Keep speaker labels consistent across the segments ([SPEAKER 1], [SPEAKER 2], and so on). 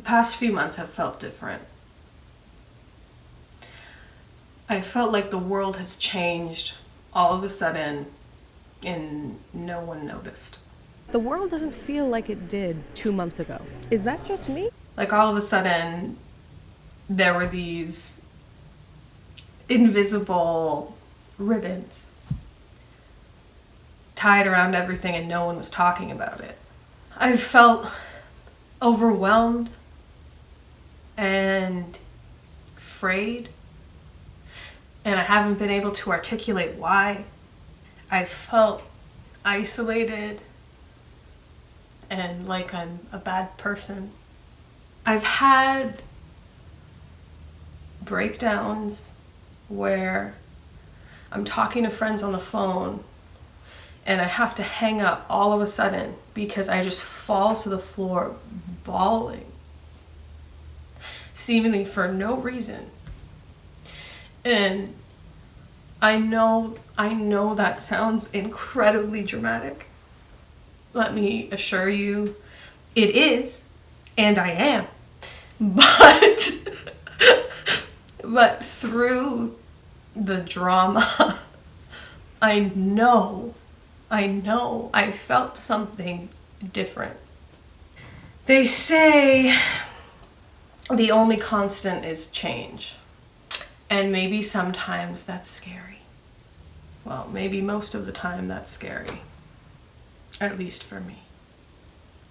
[SPEAKER 1] past few months have felt different. I felt like the world has changed all of a sudden and no one noticed.
[SPEAKER 2] The world doesn't feel like it did 2 months ago. Is that just me?
[SPEAKER 1] Like all of a sudden there were these invisible ribbons tied around everything and no one was talking about it. I felt overwhelmed and afraid, and I haven't been able to articulate why. I felt isolated and like I'm a bad person. I've had breakdowns where I'm talking to friends on the phone and I have to hang up all of a sudden because I just fall to the floor bawling, seemingly for no reason. And I know that sounds incredibly dramatic. Let me assure you, it is, and I am. But through the drama, I know I felt something different. They say the only constant is change. And maybe sometimes that's scary. Well, maybe most of the time that's scary. At least for me.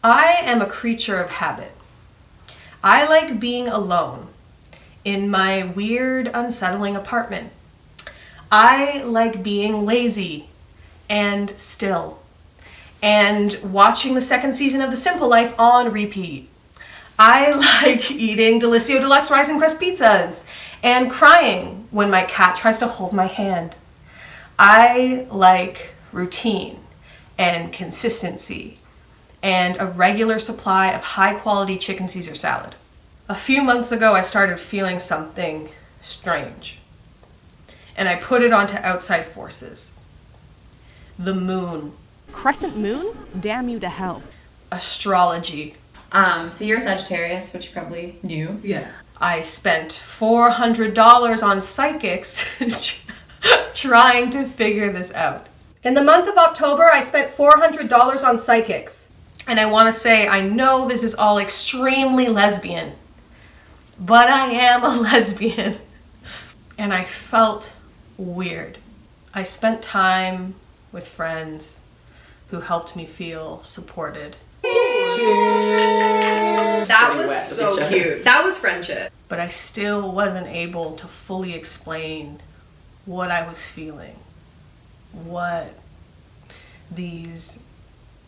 [SPEAKER 1] I am a creature of habit. I like being alone in my weird, unsettling apartment. I like being lazy and still and watching the second season of The Simple Life on repeat. I like eating Delissio Deluxe Rising Crust pizzas and crying when my cat tries to hold my hand. I like routine and consistency and a regular supply of high-quality chicken Caesar salad. A few months ago, I started feeling something strange, and I put it onto outside forces. The moon.
[SPEAKER 2] Crescent moon? Damn you to hell.
[SPEAKER 1] Astrology.
[SPEAKER 3] So you're a Sagittarius, which you probably knew.
[SPEAKER 1] Yeah. I spent $400 on psychics trying to figure this out. In the month of October, I spent $400 on psychics. And I want to say, I know this is all extremely lesbian, but I am a lesbian. And I felt weird. I spent time with friends who helped me feel supported.
[SPEAKER 3] That was so cute. That was friendship.
[SPEAKER 1] But I still wasn't able to fully explain what I was feeling, what these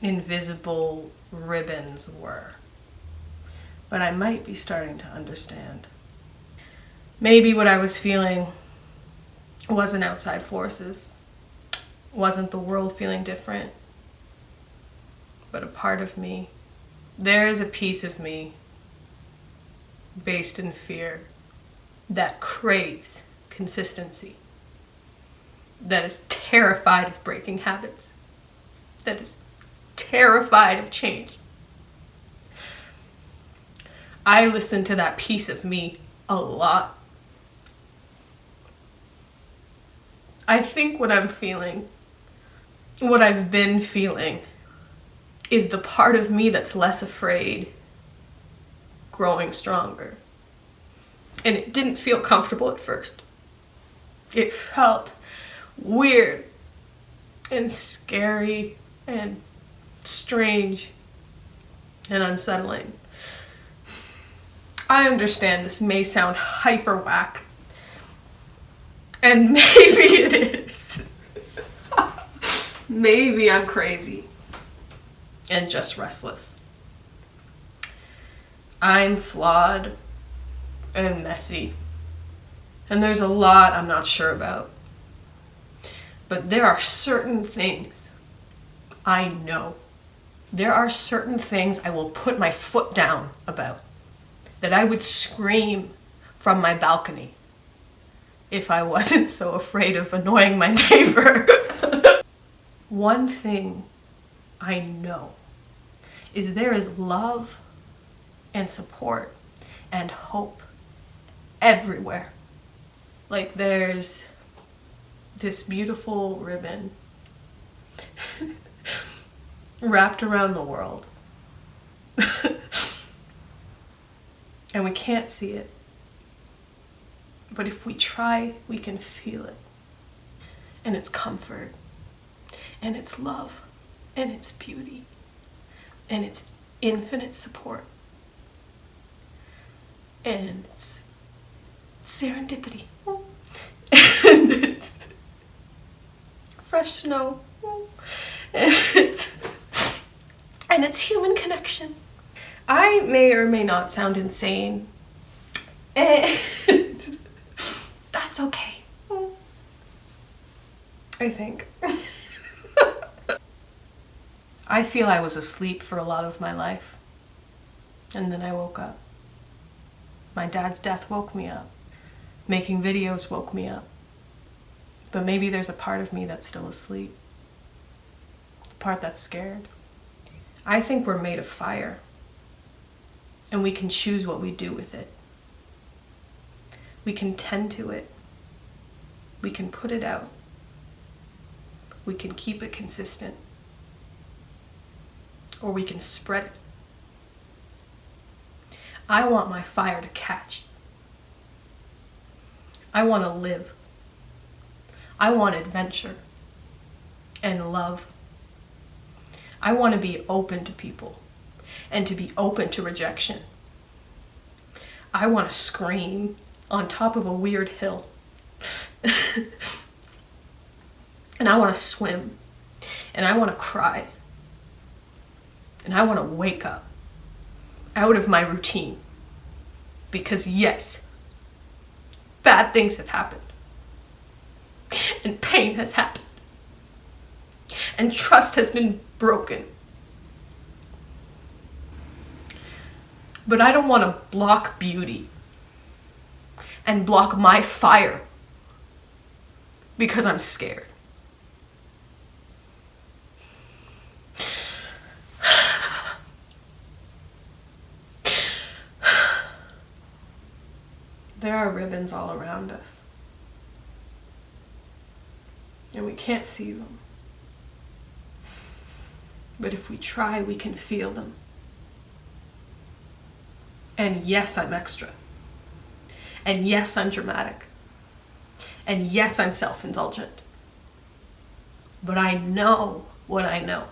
[SPEAKER 1] invisible ribbons were. But I might be starting to understand. Maybe what I was feeling wasn't outside forces, wasn't the world feeling different, but a part of me. There is a piece of me based in fear that craves consistency, that is terrified of breaking habits, that is terrified of change. I listen to that piece of me a lot. I think what I'm feeling, what I've been feeling, is the part of me that's less afraid growing stronger. And it didn't feel comfortable at first. It felt weird and scary and strange and unsettling. I understand this may sound hyper whack, and maybe it is. Maybe I'm crazy and just restless. I'm flawed and messy, and there's a lot I'm not sure about. But there are certain things I know. There are certain things I will put my foot down about, that I would scream from my balcony if I wasn't so afraid of annoying my neighbor. One thing I know is there is love and support and hope everywhere. Like there's this beautiful ribbon wrapped around the world. And we can't see it. But if we try, we can feel it. And it's comfort. And it's love. And it's beauty. And it's infinite support. And it's serendipity. And it's fresh snow. And it's human connection. I may or may not sound insane. And that's okay. I think. I feel I was asleep for a lot of my life. And then I woke up. My dad's death woke me up. Making videos woke me up. But maybe there's a part of me that's still asleep. A part that's scared. I think we're made of fire. And we can choose what we do with it. We can tend to it. We can put it out. We can keep it consistent. Or we can spread it. I want my fire to catch. I want to live. I want adventure and love. I want to be open to people and to be open to rejection. I want to scream on top of a weird hill. And I want to swim. And I want to cry. And I want to wake up out of my routine. Because yes, bad things have happened. And pain has happened. And trust has been broken. But I don't want to block beauty and block my fire because I'm scared. There are ribbons all around us. And we can't see them. But if we try, we can feel them. And yes, I'm extra. And yes, I'm dramatic. And yes, I'm self-indulgent. But I know what I know.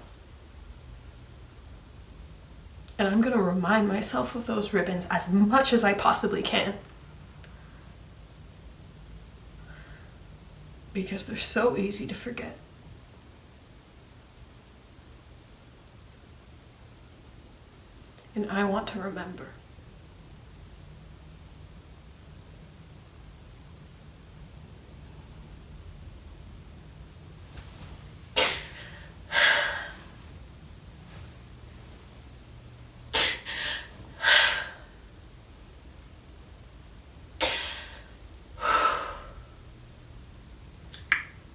[SPEAKER 1] And I'm going to remind myself of those ribbons as much as I possibly can. Because they're so easy to forget. And I want to remember.